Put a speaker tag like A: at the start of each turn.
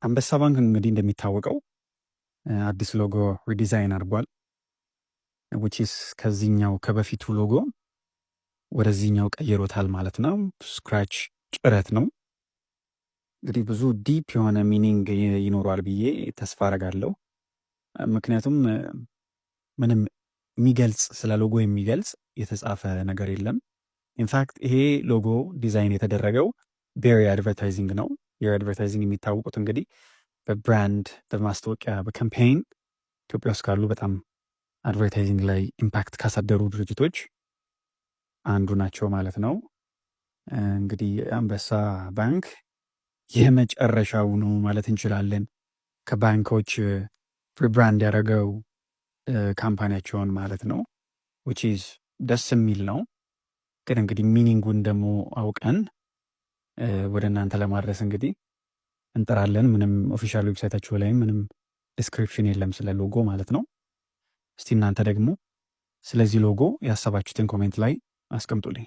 A: አንበሳ ባንክ እንግዲህ እንደሚታወቀው አዲስ ሎጎ ሪዲዛይን አድርጓል። ዊችስ ከዚህኛው ከበፊቱ ሎጎ ወደዚህኛው ቀይሮታል ማለት ነው። ስክራች ጭረት ነው። እንግዲህ ብዙ ዲፕ የሆነ ሚኒንግ ይኖረዋል ብዬ ተስፋ አረጋለሁ። ምክንያቱም ምንም የሚገልጽ ስለ ሎጎ የሚገልጽ የተጻፈ ነገር የለም። ኢንፋክት ይሄ ሎጎ ዲዛይን የተደረገው ቤሪ አድቨርታይዚንግ ነው። ቤሪ አድቨርታይዚንግ የሚታወቁት እንግዲህ በብራንድ በማስታወቂያ በካምፔይን ኢትዮጵያ ውስጥ ካሉ በጣም አድቨርታይዚንግ ላይ ኢምፓክት ካሳደሩ ድርጅቶች አንዱ ናቸው ማለት ነው። እንግዲህ አንበሳ ባንክ የመጨረሻው ነው ማለት እንችላለን። ከባንኮች ሪብራንድ ያደረገው ካምፓኒያቸውን ማለት ነው። ዊች ኢዝ ደስ የሚል ነው። ግን እንግዲህ ሚኒንጉን ደግሞ አውቀን ወደ እናንተ ለማድረስ እንግዲህ እንጥራለን። ምንም ኦፊሻል ዌብሳይታችሁ ላይ ምንም ዲስክሪፕሽን የለም ስለ ሎጎ ማለት ነው። እስቲ እናንተ ደግሞ ስለዚህ ሎጎ ያሰባችሁትን ኮሜንት ላይ አስቀምጡልኝ።